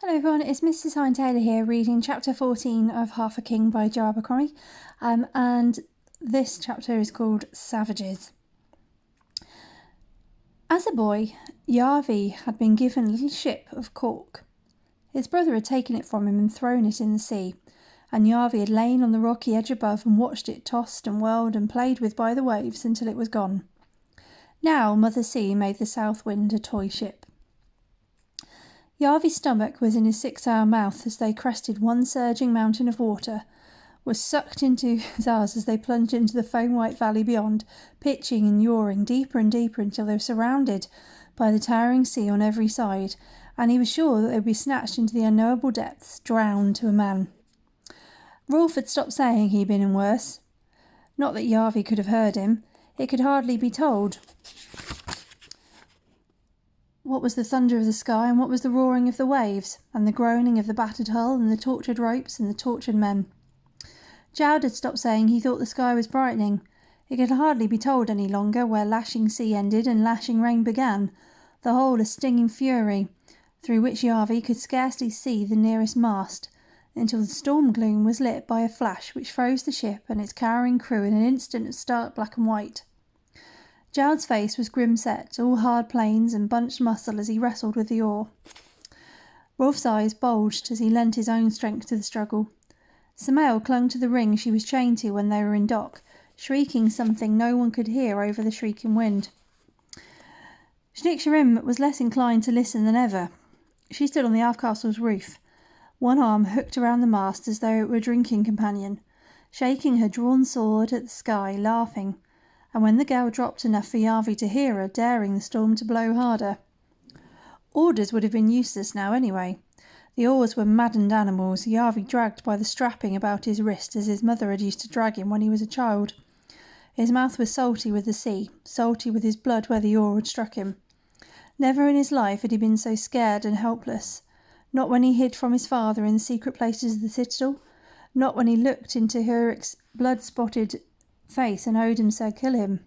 Hello everyone, it's Mrs. Hinde-Taylor here reading chapter 14 of Half a King by Jo Abercrombie, and this chapter is called Savages. As a boy, Yarvi had been given a little ship of cork. His brother had taken it from him and thrown it in the sea, and Yarvi had lain on the rocky edge above and watched it tossed and whirled and played with by the waves until it was gone. Now Mother Sea made the south wind a toy ship. Yarvi's stomach was in his 6-hour mouth as they crested one surging mountain of water, was sucked into his eyes as they plunged into the foam-white valley beyond, pitching and yawing deeper and deeper until they were surrounded by the towering sea on every side, and he was sure that they would be snatched into the unknowable depths, drowned to a man. Rolf had stopped saying he'd been in worse. Not that Yarvi could have heard him. It could hardly be told. What was the thunder of the sky and what was the roaring of the waves, and the groaning of the battered hull and the tortured ropes and the tortured men? Jowd had stopped saying he thought the sky was brightening. It could hardly be told any longer where lashing sea ended and lashing rain began, the whole a stinging fury, through which Yarvi could scarcely see the nearest mast, until the storm gloom was lit by a flash which froze the ship and its cowering crew in an instant of stark black and white. Jowd's face was grim-set, all hard planes and bunched muscle as he wrestled with the oar. Rolf's eyes bulged as he lent his own strength to the struggle. Samael clung to the ring she was chained to when they were in dock, shrieking something no one could hear over the shrieking wind. Shnykshirim was less inclined to listen than ever. She stood on the Alfcastle's roof, one arm hooked around the mast as though it were a drinking companion, shaking her drawn sword at the sky, laughing, and when the gale dropped enough for Yarvi to hear her, daring the storm to blow harder. Orders would have been useless now anyway. The oars were maddened animals, Yarvi dragged by the strapping about his wrist as his mother had used to drag him when he was a child. His mouth was salty with the sea, salty with his blood where the oar had struck him. Never in his life had he been so scared and helpless. Not when he hid from his father in the secret places of the citadel, not when he looked into Hurik's blood-spotted face and Odin said kill him.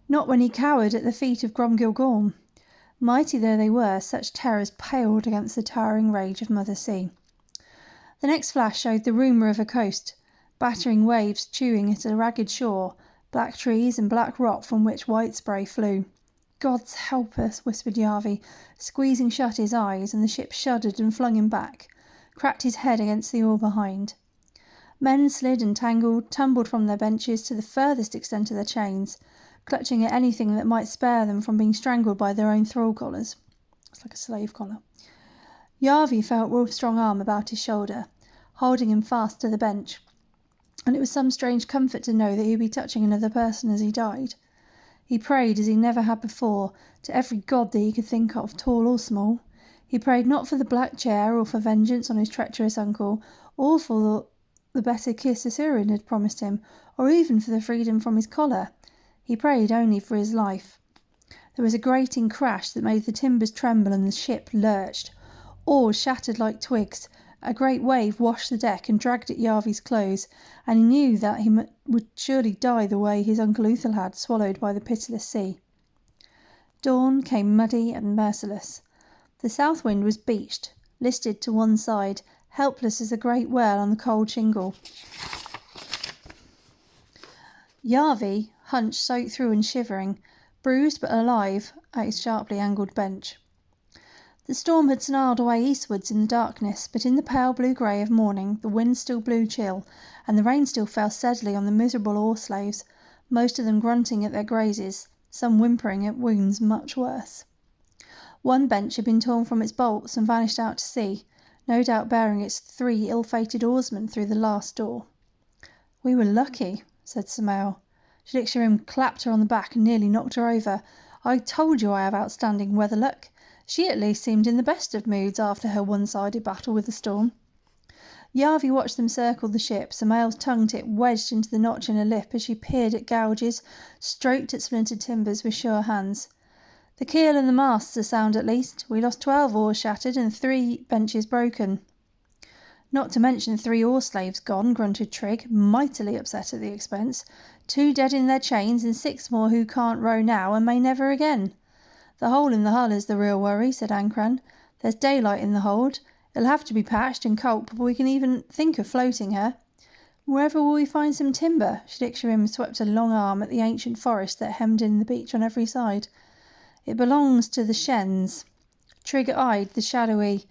Not when he cowered at the feet of Gromgil-Gorm. Mighty though they were, such terrors paled against the towering rage of Mother Sea. The next flash showed the rumour of a coast, battering waves chewing at a ragged shore, black trees and black rock from which white spray flew. "Gods help us," whispered Yarvi, squeezing shut his eyes, and the ship shuddered and flung him back, cracked his head against the oar behind. Men slid and tangled, tumbled from their benches to the furthest extent of their chains, clutching at anything that might spare them from being strangled by their own thrall collars. It's like a slave collar. Yarvi felt Rolf's strong arm about his shoulder, holding him fast to the bench, and it was some strange comfort to know that he would be touching another person as he died. He prayed as he never had before, to every god that he could think of, tall or small. He prayed not for the black chair or for vengeance on his treacherous uncle, or for the better kiss Asurin had promised him, or even for the freedom from his collar. He prayed only for his life. There was a grating crash that made the timbers tremble and the ship lurched. Oars shattered like twigs. A great wave washed the deck and dragged at Yarvi's clothes, and he knew that he would surely die the way his Uncle Uthal had, swallowed by the pitiless sea. Dawn came muddy and merciless. The south wind was beached, listed to one side, helpless as a great whale on the cold shingle. Yarvi hunched soaked through and shivering, bruised but alive, at his sharply angled bench. The storm had snarled away eastwards in the darkness, but in the pale blue-grey of morning the wind still blew chill, and the rain still fell steadily on the miserable oar-slaves, most of them grunting at their grazes, some whimpering at wounds much worse. One bench had been torn from its bolts and vanished out to sea, no doubt bearing its 3 ill-fated oarsmen through the last door. "We were lucky," said Samael. Shnykshirim clapped her on the back and nearly knocked her over. "I told you I have outstanding weather luck." She at least seemed in the best of moods after her one-sided battle with the storm. Yarvi watched them circle the ship, Samael's tongue tip wedged into the notch in her lip as she peered at gouges, stroked at splintered timbers with sure hands. "The keel and the masts are sound at least. We lost 12 oars shattered and 3 benches broken." "Not to mention 3 oar-slaves gone," grunted Trigg, mightily upset at the expense. "2 dead in their chains and 6 more who can't row now and may never again." "The hole in the hull is the real worry," said Ankran. There's daylight in the hold. It'll have to be patched and caulked before we can even think of floating her. Wherever will we find some timber? Shidikshrim swept a long arm at the ancient forest that hemmed in the beach on every side. It belongs to the Shends. Trigger eyed the shadowy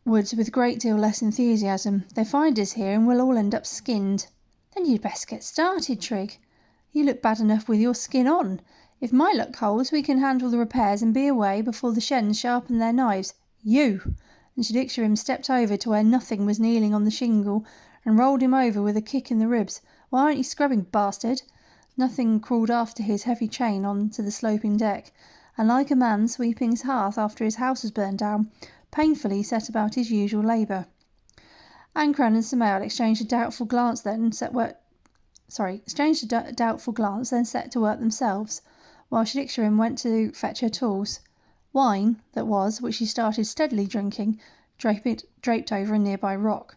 woods with a great deal less enthusiasm. They find us here and we'll all end up skinned. Then you'd best get started, Trig. You look bad enough with your skin on. If my luck holds, we can handle the repairs and be away before the Shens sharpen their knives. You! And Shidikshrim stepped over to where Nothing was kneeling on the shingle and rolled him over with a kick in the ribs. Why aren't you scrubbing, bastard? Nothing crawled after his heavy chain onto the sloping deck, and like a man sweeping his hearth after his house was burned down, painfully set about his usual labour. Ankran and Samael exchanged a doubtful glance, then set to work themselves, while Shidikshrim went to fetch her tools. Wine, that was, which she started steadily drinking, draped over a nearby rock.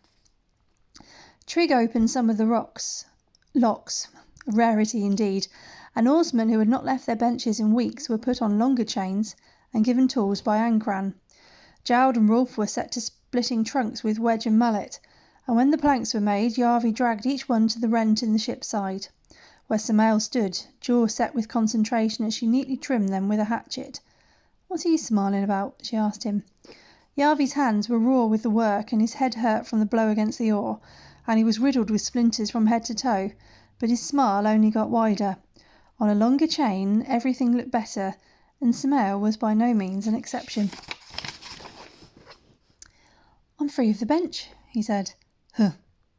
Trig opened some of the locks, a rarity indeed, and oarsmen who had not left their benches in weeks were put on longer chains and given tools by Ankran. Jowd and Rolf were set to splitting trunks with wedge and mallet, and when the planks were made, Yarvi dragged each one to the rent in the ship's side, where Samael stood, jaw set with concentration as she neatly trimmed them with a hatchet. "What are you smiling about?" she asked him. Yarvi's hands were raw with the work, and his head hurt from the blow against the oar, and he was riddled with splinters from head to toe, but his smile only got wider. On a longer chain, everything looked better, and Samael was by no means an exception. "I'm free of the bench," he said. "Huh."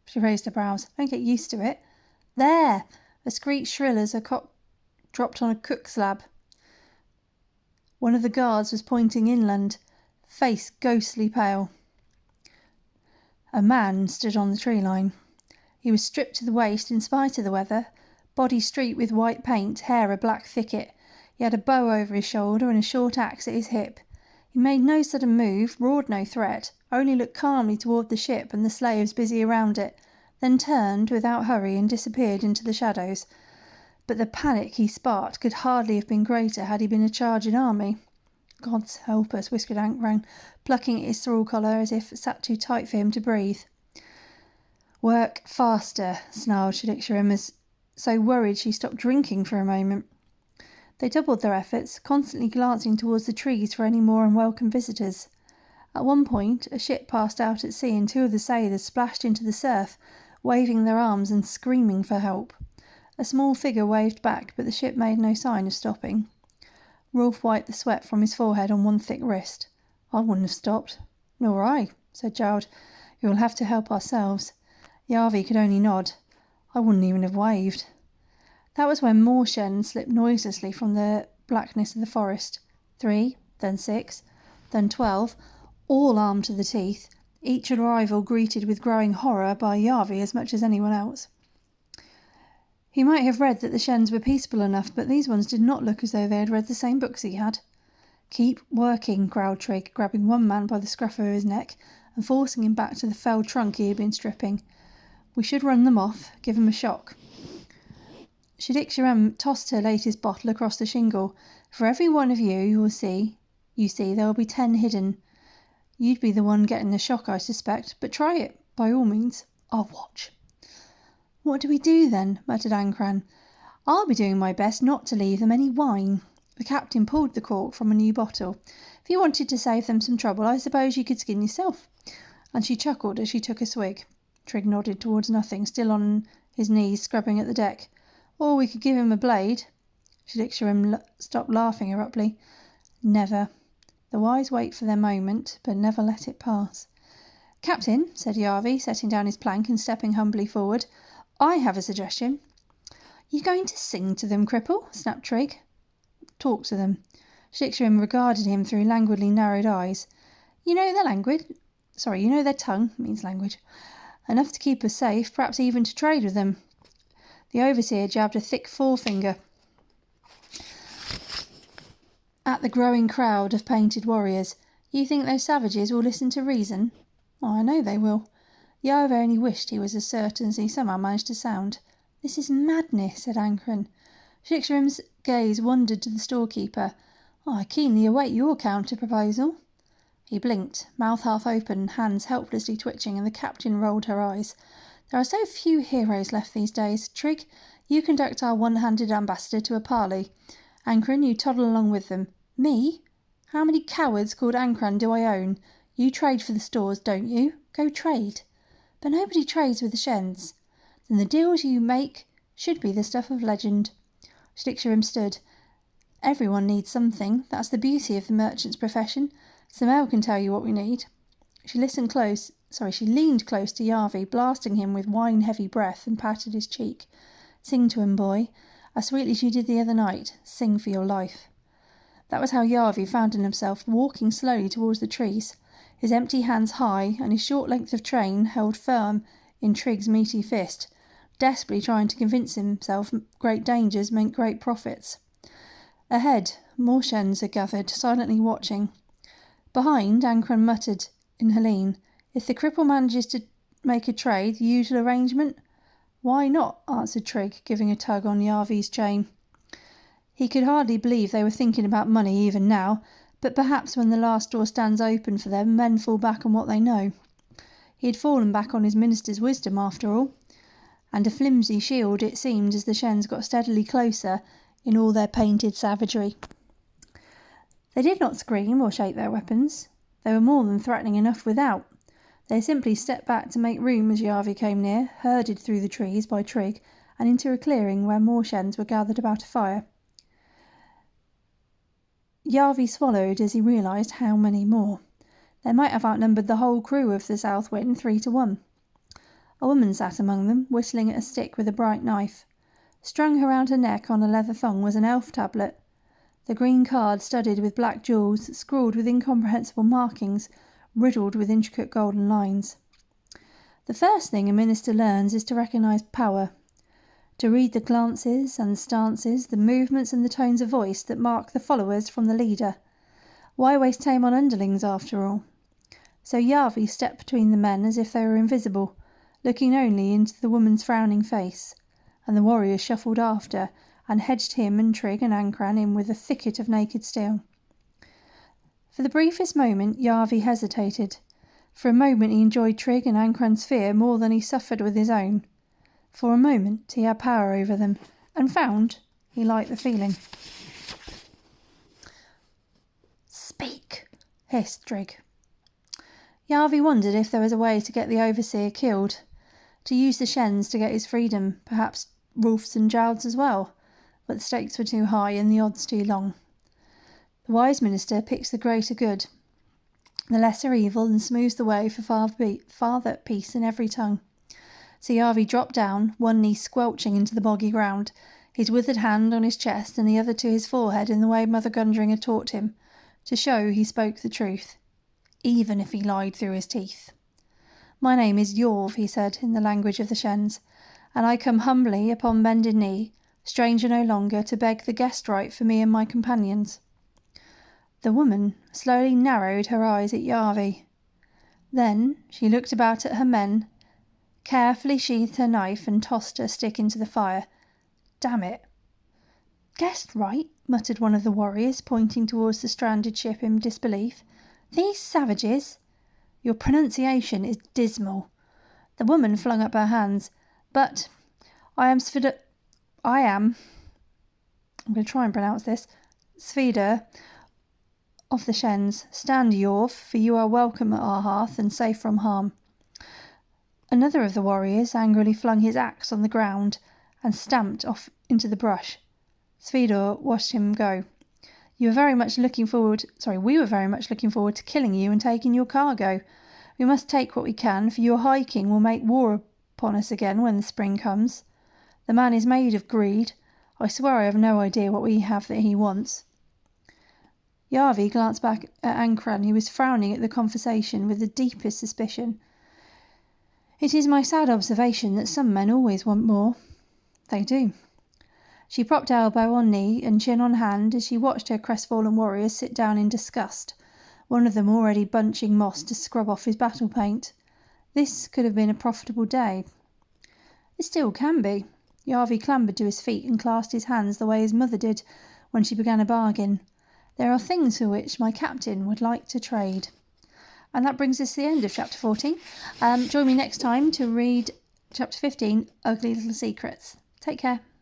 She raised her brows. "Don't get used to it." "There!" A screech shrill as a cock dropped on a cook slab. One of the guards was pointing inland, face ghostly pale. A man stood on the tree line. He was stripped to the waist in spite of the weather, body streaked with white paint, hair a black thicket. He had a bow over his shoulder and a short axe at his hip. He made no sudden move, roared no threat, only looked calmly toward the ship and the slaves busy around it, then turned without hurry and disappeared into the shadows. But the panic he sparked could hardly have been greater had he been a charging army. "God's help us," whispered Ankran, plucking at his thrall collar as if sat too tight for him to breathe. "Work faster," snarled Shidikshrim, so worried she stopped drinking for a moment. They doubled their efforts, constantly glancing towards the trees for any more unwelcome visitors. At one point, a ship passed out at sea and two of the sailors splashed into the surf, waving their arms and screaming for help. A small figure waved back, but the ship made no sign of stopping. Rolf wiped the sweat from his forehead on one thick wrist. "I wouldn't have stopped." "Nor I," said Jowd. "You'll have to help ourselves." Yarvi could only nod. "I wouldn't even have waved." That was when more Shens slipped noiselessly from the blackness of the forest. 3, then 6, then 12, all armed to the teeth, each arrival greeted with growing horror by Yarvi as much as anyone else. He might have read that the Shens were peaceable enough, but these ones did not look as though they had read the same books he had. "Keep working," growled Trig, grabbing one man by the scruff of his neck and forcing him back to the felled trunk he had been stripping. "We should run them off, give them a shock." Shidikshrim tossed her latest bottle across the shingle. "For every one of you see, there will be 10 hidden. You'd be the one getting the shock, I suspect, but try it, by all means. I'll watch." "What do we do then?" muttered Ankran. "I'll be doing my best not to leave them any wine." The captain pulled the cork from a new bottle. "If you wanted to save them some trouble, I suppose you could skin yourself." And she chuckled as she took a swig. Trig nodded towards Nothing, still on his knees scrubbing at the deck. "Or we could give him a blade." Shidikshrim stopped laughing abruptly. "Never. The wise wait for their moment, but never let it pass." "Captain," said Yarvi, setting down his plank and stepping humbly forward, "I have a suggestion." "You going to sing to them, cripple?" snapped Trig. "Talk to them." Shidikshrim regarded him through languidly narrowed eyes. You know their tongue means language. Enough to keep us safe, perhaps even to trade with them." The overseer jabbed a thick forefinger at the growing crowd of painted warriors. "You think those savages will listen to reason?" "Oh, I know they will." Yarvi only wished he was as certain as he somehow managed to sound. "This is madness," said Ankran. Shidikshrim's gaze wandered to the storekeeper. "I keenly await your counter-proposal." He blinked, mouth half open, hands helplessly twitching, and the captain rolled her eyes. There are so few heroes left these days. Trig, you conduct our one-handed ambassador to a parley. Ankron, you toddle along with them. Me? How many cowards called Ankron do I own? You trade for the stores, don't you? Go trade. But nobody trades with the Shends. Then the deals you make should be the stuff of legend. Stixerim stood. Everyone needs something. That's the beauty of the merchant's profession. Samel can tell you what we need. She leaned close to Yarvi, blasting him with wine-heavy breath, and patted his cheek. Sing to him, boy, as sweetly as you did the other night. Sing for your life. That was how Yarvi found himself, walking slowly towards the trees, his empty hands high and his short length of train held firm in Trig's meaty fist, desperately trying to convince himself great dangers meant great profits. Ahead, more Shends had gathered, silently watching. Behind, Ankron muttered in Helene, "If the cripple manages to make a trade, the usual arrangement?" "Why not?" answered Trig, giving a tug on Yarvi's chain. He could hardly believe they were thinking about money even now, but perhaps when the last door stands open for them, men fall back on what they know. He had fallen back on his minister's wisdom, after all, and a flimsy shield it seemed as the Shends got steadily closer in all their painted savagery. They did not scream or shake their weapons. They were more than threatening enough without. They simply stepped back to make room as Yarvi came near, herded through the trees by Trig, and into a clearing where more Shends were gathered about a fire. Yarvi swallowed as he realised how many more. They might have outnumbered the whole crew of the South Wind 3-1. A woman sat among them, whistling at a stick with a bright knife. Strung around her neck on a leather thong was an elf tablet. The green card studded with black jewels, scrawled with incomprehensible markings, riddled with intricate golden lines. The first thing a minister learns is to recognise power, to read the glances and stances, the movements and the tones of voice that mark the followers from the leader. Why waste time on underlings, after all? So Yarvi stepped between the men as if they were invisible, looking only into the woman's frowning face, and the warriors shuffled after, and hedged him and Trig and Ankron in with a thicket of naked steel. For the briefest moment Yarvi hesitated. For a moment he enjoyed Trig and Ankron's fear more than he suffered with his own. For a moment he had power over them, and found he liked the feeling. "Speak," hissed Trig. Yarvi wondered if there was a way to get the overseer killed, to use the Shends to get his freedom, perhaps Rolfs and Jowls as well, but the stakes were too high and the odds too long. The wise minister picks the greater good, the lesser evil, and smooths the way for farther peace in every tongue. So Yarvi dropped down, one knee squelching into the boggy ground, his withered hand on his chest and the other to his forehead in the way Mother Gundring had taught him, to show he spoke the truth, even if he lied through his teeth. "My name is Yorv," he said, in the language of the Shends, "and I come humbly upon bended knee, stranger no longer, to beg the guest right for me and my companions." The woman slowly narrowed her eyes at Yarvi. Then she looked about at her men, carefully sheathed her knife and tossed her stick into the fire. "Damn it!" "Guessed right," muttered one of the warriors, pointing towards the stranded ship in disbelief. "These savages—" "Your pronunciation is dismal." The woman flung up her hands. "But I'm going to try and pronounce this, Svida of the Shends. Stand, Yorv, for you are welcome at our hearth and safe from harm." Another of the warriors angrily flung his axe on the ground and stamped off into the brush. Svidor watched him go. We were very much looking forward to killing you and taking your cargo. We must take what we can, for your high king will make war upon us again when the spring comes. The man is made of greed. I swear I have no idea what we have that he wants." Yarvi glanced back at Ankron, who was frowning at the conversation with the deepest suspicion. "It is my sad observation that some men always want more." "They do." She propped elbow on knee and chin on hand as she watched her crestfallen warriors sit down in disgust, one of them already bunching moss to scrub off his battle paint. This could have been a profitable day. It still can be. Yarvi clambered to his feet and clasped his hands the way his mother did when she began a bargain. "There are things for which my captain would like to trade." And that brings us to the end of chapter 14. Join me next time to read chapter 15, Ugly Little Secrets. Take care.